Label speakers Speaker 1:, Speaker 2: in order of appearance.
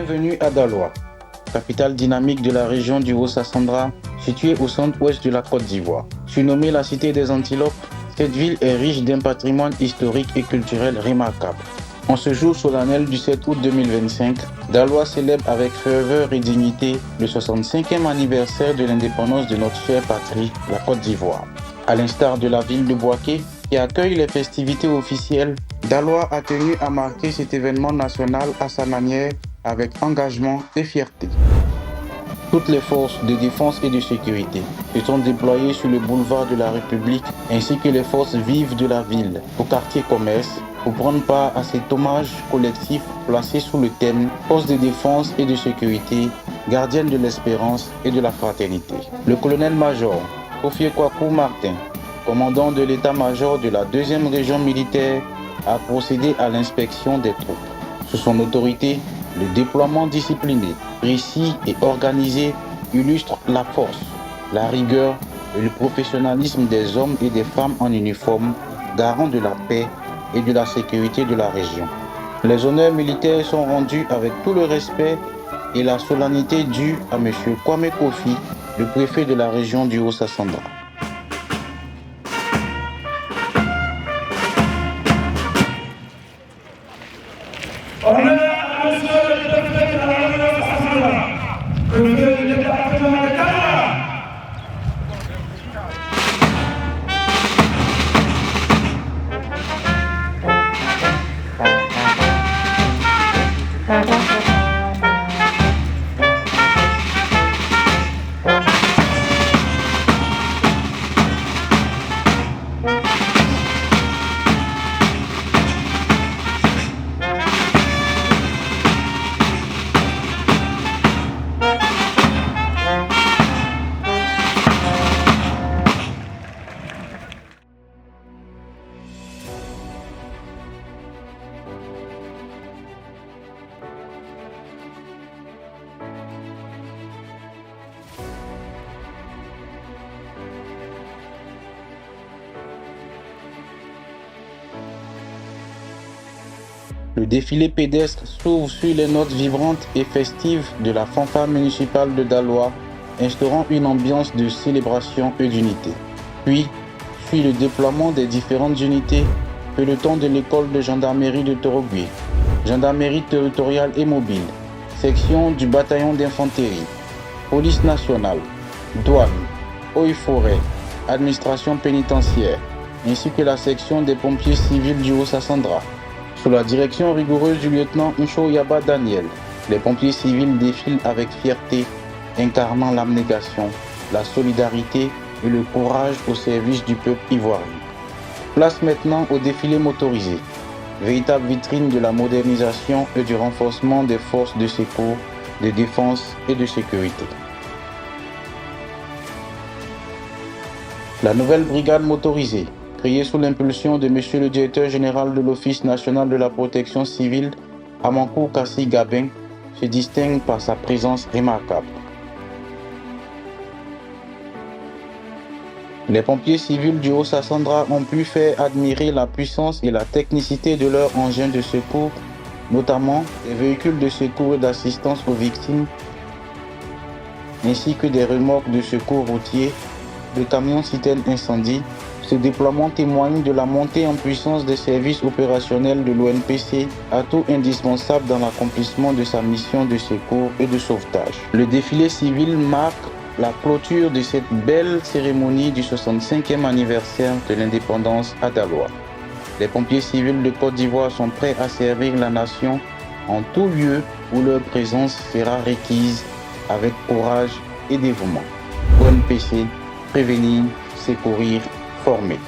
Speaker 1: Bienvenue à Daloa, capitale dynamique de la région du Haut-Sassandra, située au centre-ouest de la Côte d'Ivoire. Surnommée la cité des Antilopes, cette ville est riche d'un patrimoine historique et culturel remarquable. En ce jour solennel du 7 août 2025, Daloa célèbre avec ferveur et dignité le 65e anniversaire de l'indépendance de notre chère patrie, la Côte d'Ivoire. À l'instar de la ville de Bouaké, qui accueille les festivités officielles, Daloa a tenu à marquer cet événement national à sa manière, avec engagement et fierté. Toutes les forces de défense et de sécurité se sont déployées sur le boulevard de la République ainsi que les forces vives de la ville au quartier commerce pour prendre part à cet hommage collectif placé sous le thème « Forces de défense et de sécurité, gardiennes de l'espérance et de la fraternité ». Le colonel-major Kofi Kwaku Martin, commandant de l'état-major de la 2e région militaire, a procédé à l'inspection des troupes. Sous son autorité, le déploiement discipliné, précis et organisé illustre la force, la rigueur et le professionnalisme des hommes et des femmes en uniforme, garants de la paix et de la sécurité de la région. Les honneurs militaires sont rendus avec tout le respect et la solennité due à M. Kwame Kofi, le préfet de la région du Haut-Sassandra. Le défilé pédestre s'ouvre sur les notes vibrantes et festives de la fanfare municipale de Daloa, instaurant une ambiance de célébration et d'unité. Puis, suit le déploiement des différentes unités, peloton de l'école de gendarmerie de Torogui, gendarmerie territoriale et mobile, section du bataillon d'infanterie, police nationale, douane, eaux et forêts, administration pénitentiaire, ainsi que la section des pompiers civils du Haut-Sassandra. Sous la direction rigoureuse du lieutenant Ncho Yaba Daniel, les pompiers civils défilent avec fierté, incarnant l'abnégation, la solidarité et le courage au service du peuple ivoirien. Place maintenant au défilé motorisé, véritable vitrine de la modernisation et du renforcement des forces de secours, de défense et de sécurité. La nouvelle brigade motorisée, créée sous l'impulsion de M. le directeur général de l'Office national de la protection civile, Amankou Kassi Gabin, se distingue par sa présence remarquable. Les pompiers civils du Haut-Sassandra ont pu faire admirer la puissance et la technicité de leurs engins de secours, notamment des véhicules de secours et d'assistance aux victimes, ainsi que des remorques de secours routiers, des camions citernes incendie. Ce déploiement témoigne de la montée en puissance des services opérationnels de l'ONPC, atout indispensable dans l'accomplissement de sa mission de secours et de sauvetage. Le défilé civil marque la clôture de cette belle cérémonie du 65e anniversaire de l'indépendance à Daloa. Les pompiers civils de Côte d'Ivoire sont prêts à servir la nation en tout lieu où leur présence sera requise avec courage et dévouement. ONPC, prévenir, secourir, former.